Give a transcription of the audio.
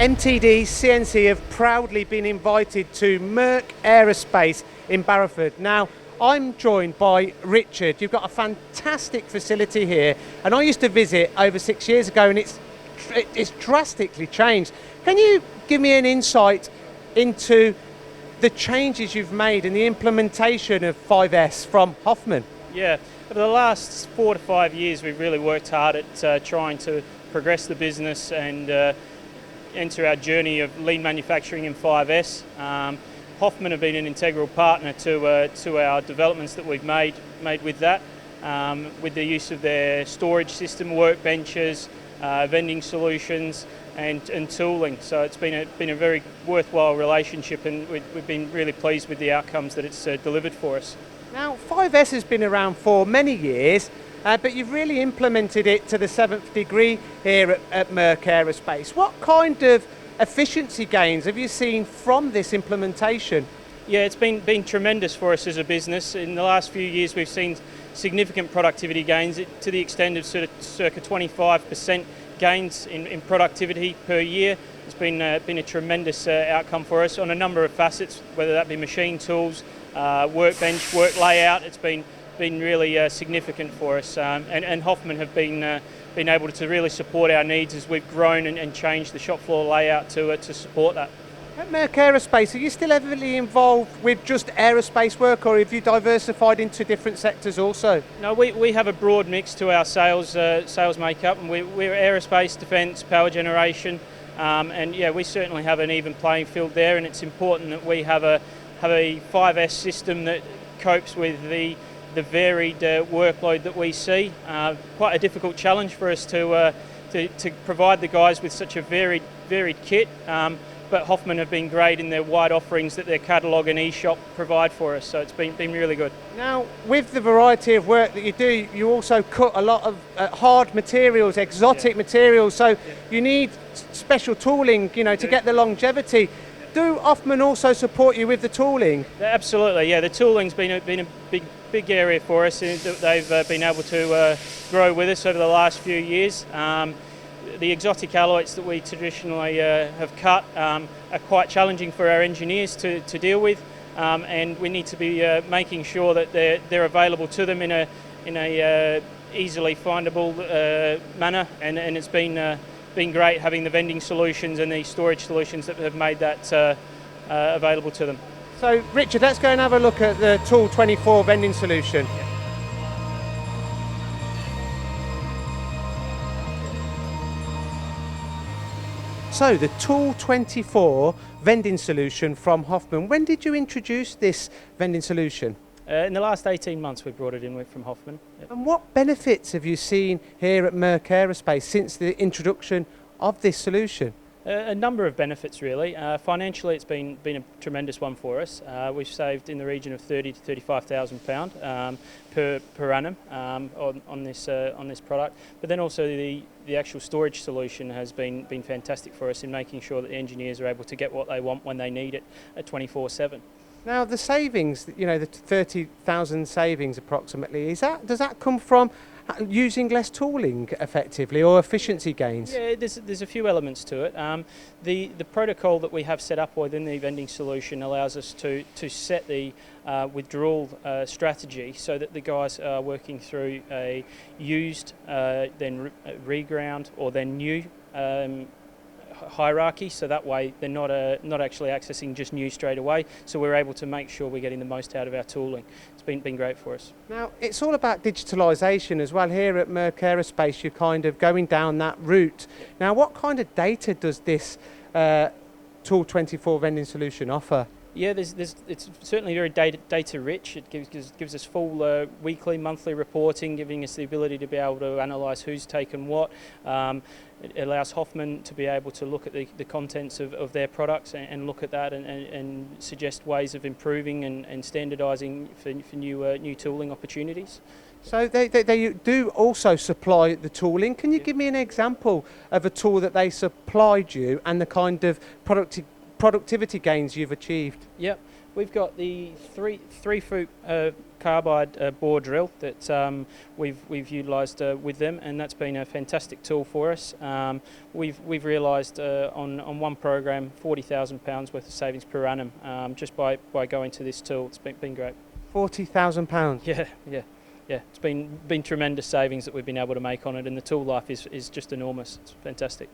MTD CNC have proudly been invited to Merc Aerospace in Barrowford. Now, I'm joined by Richard. You've got a fantastic facility here, and I used to visit over 6 years ago, and it's drastically changed. Can you give me an insight into the changes you've made and the implementation of 5S from Hoffmann? Yeah, over the last 4 to 5 years, we've really worked hard at trying to progress the business and enter our journey of lean manufacturing in 5S. Hoffmann have been an integral partner to our developments that we've made with that, with the use of their storage system, workbenches, vending solutions, and tooling. So it's been a very worthwhile relationship, and we've been really pleased with the outcomes that it's delivered for us. Now, 5S has been around for many years, but you've really implemented it to the 7th degree here at Merc Aerospace. What kind of efficiency gains have you seen from this implementation? Yeah, it's been tremendous for us as a business. In the last few years, we've seen significant productivity gains to the extent of circa 25% gains in productivity per year. It's been a tremendous outcome for us on a number of facets, whether that be machine tools, workbench, work layout. It's been really significant for us, and Hoffmann have been able to really support our needs as we've grown and changed the shop floor layout to support that. At Merc Aerospace, are you still heavily involved with just aerospace work, or have you diversified into different sectors also? No, we have a broad mix to our sales makeup, and we're aerospace, defence, power generation, and yeah, we certainly have an even playing field there, and it's important that we have a 5S system that copes with the varied workload that we see. Quite a difficult challenge for us to provide the guys with such a varied kit, but Hoffmann have been great in their wide offerings that their catalogue and e-shop provide for us, so it's been really good. Now, with the variety of work that you do, you also cut a lot of hard materials, exotic materials, so you need special tooling, to get the longevity. Do Hoffmann also support you with the tooling? Absolutely, yeah. The tooling's been a big area for us. They've been able to grow with us over the last few years. The exotic alloys that we traditionally have cut are quite challenging for our engineers to deal with, and we need to be making sure that they're available to them in a easily findable manner, and it's been great having the vending solutions and the storage solutions that have made that available to them. So Richard, let's go and have a look at the Tool 24 vending solution. Yeah. So the Tool 24 vending solution from Hoffmann, when did you introduce this vending solution? In the last 18 months we brought it in from Hoffmann. Yep. And what benefits have you seen here at Merc Aerospace since the introduction of this solution? A number of benefits really. Financially it's been a tremendous one for us. We've saved in the region of £30,000 to £35,000 per annum on this product. But then also the actual storage solution has been fantastic for us in making sure that the engineers are able to get what they want when they need it at 24/7. Now the savings, the 30,000 savings approximately, does that come from using less tooling effectively, or efficiency gains? Yeah, there's a few elements to it. The protocol that we have set up within the vending solution allows us to set the withdrawal strategy so that the guys are working through a used, then reground, or then new hierarchy, so that way they're not actually accessing just new straight away, so we're able to make sure we're getting the most out of our tooling. It's been great for us. Now it's all about digitalisation as well. Here at Merc Aerospace you're kind of going down that route. Now what kind of data does this Tool 24 vending solution offer? Yeah, it's certainly very data rich. It gives us full weekly, monthly reporting, giving us the ability to be able to analyse who's taken what. It allows Hoffmann to be able to look at the contents of their products and look at that and suggest ways of improving and standardising for new tooling opportunities. So they do also supply the tooling. Can you give me an example of a tool that they supplied you and the kind of productivity gains you've achieved? Yep. We've got the three-foot carbide bore drill that we've utilised with them, and that's been a fantastic tool for us. We've realised on one program £40,000 worth of savings per annum just by going to this tool. It's been great. £40,000. Yeah. It's been tremendous savings that we've been able to make on it, and the tool life is just enormous. It's fantastic.